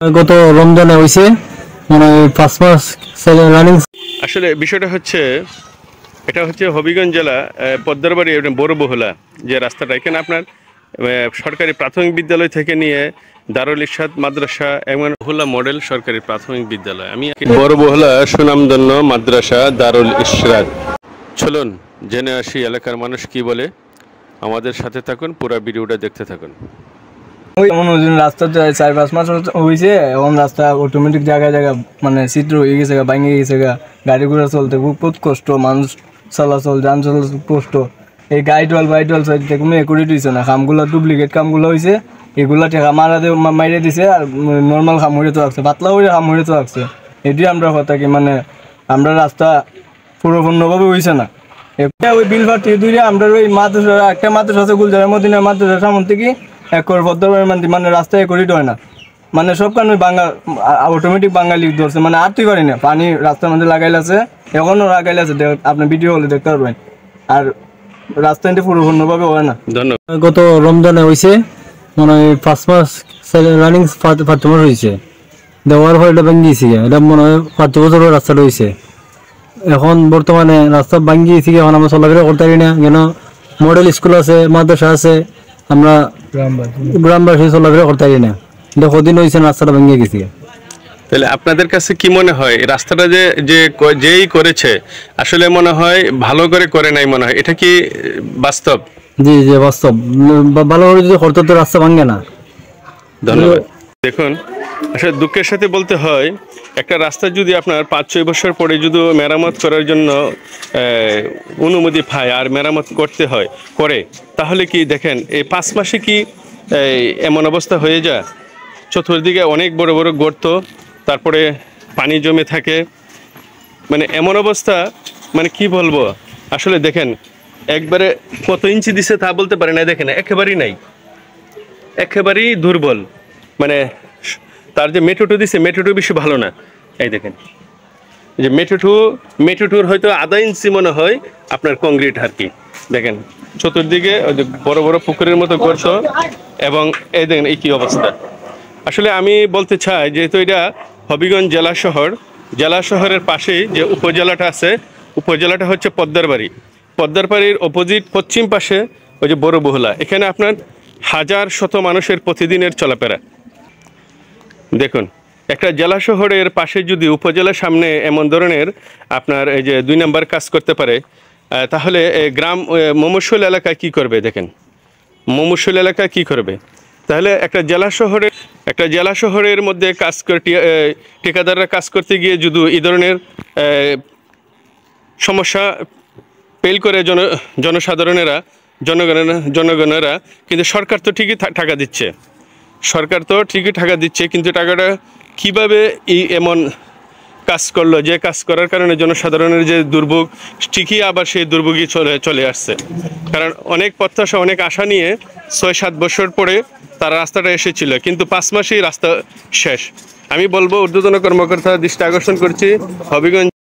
গত রমজানে হইছে মানে 5 মাস রানিং। আসলে বিষয়টা হচ্ছে এটা হচ্ছে হবিগঞ্জ জেলা পদ্মারবাড়ি বড় বহুলা যে রাস্তাটা এখানে আপনার সরকারি প্রাথমিক বিদ্যালয় থেকে নিয়ে দারুল ইরশাদ মাদ্রাসা এবং বহুলা মডেল সরকারি প্রাথমিক বিদ্যালয়। আমি বড় বহুলা সুনামধন্য মাদ্রাসা দারুল ইরশাদ। চলুন জেনে আসি এলাকার মানুষ কি বলে। আমাদের সাথে থাকুন, পুরো ভিডিওটা দেখতে থাকুন। রাস্তা 4-5 মাস হয়েছে, এখন রাস্তা অটোমেটিক জায়গায় জায়গায় মানে ছিদ্র হয়ে গেছে, ভাঙে গেছে, গাড়ি ঘোড়া চলতে খুব কষ্ট, মানুষ চলাচল যান চলাচল কষ্ট। এই গাইডওয়াল সাইড কোনো করে দিয়েছে না, কামগুলো ডুপ্লিকেট কামগুলো হয়েছে, এগুলা ঠেকা মাইরে দিছে, আর নর্মাল কাম হয়ে তো আসছে, পাতলা করে কাম হয়ে তো আসছে। এটি আমরা কথা কি মানে আমরা রাস্তা পুরোপূর্ণভাবে হয়েছে না। ওই বিল ফাটি দুইটা আমরা ওই মাদ্রাসা একটা মাদ্রাসা আছে গুলজারের মদিনা মাদ্রাসা সামন থেকে একর পদ্মার মানে রাস্তায় করিড হয় না, মানে সব কারণে বাঙাল অটোমেটিক বাঙালি ধরছে, মানে আর তুই পারি না, পানি রাস্তার মধ্যে লাগাইল আছে, এখনো লাগাইল আছে, আপনি ভিডিও হলে দেখতে পারবেন। আর রাস্তাটা পুরোপূর্ণভাবে হয় না। ধন্যবাদ। গত রমজানে হয়েছে মানে 5 মাস রানিং 5 মাস হয়েছে, দেওয়ার পর এটা ভেঙে গেছে, এটা মনে হয় 5 বছরের রাস্তাটা হয়েছে। এখন বর্তমানে রাস্তা ভাঙ্গি গেছি, এখন আমরা চলাফেরা করতে পারি না, কেন মডেল স্কুল আছে, মাদ্রাসা আছে, আমরা গ্রামবাসী চলাফেরা করতে পারি না। এটা কদিন হয়েছে রাস্তাটা ভেঙে গেছি। তাহলে আপনাদের কাছে কি মনে হয় রাস্তাটা যেই করেছে আসলে মনে হয় ভালো করে নাই মনে হয়, এটা কি বাস্তব? জি জি বাস্তব, ভালো করে যদি করতে তো রাস্তা ভাঙে না। ধন্যবাদ। দেখুন, আসলে দুঃখের সাথে বলতে হয় একটা রাস্তা যদি আপনার 5-6 বছর পরে যদি মেরামত করার জন্য অনুমতি পায় আর মেরামত করতে হয় তাহলে কি দেখেন এই 5 মাসে কি এমন অবস্থা হয়ে যায়, চতুর্দিকে অনেক বড় বড় গর্ত, তারপরে পানি জমে থাকে, মানে এমন অবস্থা, মানে কি বলবো। আসলে দেখেন একবারে কত ইঞ্চি দিছে তা বলতে পারে না, দেখেন একেবারেই নাই, একেবারেই দুর্বল। মানে তার যে মেট্রোটু দিছে, মেট্রোটু বেশি ভালো না। এই দেখেন যে মেট্রোটুর হয়তো আধা ইঞ্চি মনে হয় আপনার কংক্রিট আর কি। দেখেন চতুর্দিকে বড় বড় পুকুরের মতো গর্ত, এবং এই দেখেন এই কি অবস্থা। আসলে আমি বলতে চাই যেহেতু এটা হবিগঞ্জ জেলা শহরের পাশেই যে উপজেলাটা আছে, উপজেলাটা হচ্ছে পদ্মারবাড়ির অপোজিট পশ্চিম পাশে ওই যে বড় বহুলা, এখানে আপনার হাজার শত মানুষের প্রতিদিনের চলাফেরা। দেখুন একটা জেলা শহরের পাশে যদি উপজেলার সামনে এমন ধরনের আপনার এই যে 2 নম্বর কাজ করতে পারে, তাহলে গ্রাম মমশূল এলাকায় কি করবে? দেখেন মমশূল এলাকায় কি করবে? তাহলে একটা জেলা শহরের মধ্যে কাজ করে ঠিকাদাররা কাজ করতে গিয়ে যদি এই ধরনের সমস্যা পেল করে জনগণেরা, কিন্তু সরকার তো ঠিকই টাকা দিচ্ছে, কিন্তু টাকাটা কিভাবে এমন কাজ করলো যে কাজ করার কারণে জনসাধারণের যে দুর্ভোগ, ঠিকই আবার সেই দুর্ভোগই চলে আসছে। কারণ অনেক প্রত্যাশা, অনেক আশা নিয়ে 6-7 বছর পরে তারা রাস্তাটা এসেছিল, কিন্তু 5 মাসেই রাস্তা শেষ। আমি বলবো ঊর্ধ্বতন কর্মকর্তা দৃষ্টি আকর্ষণ করছি, হবিগঞ্জ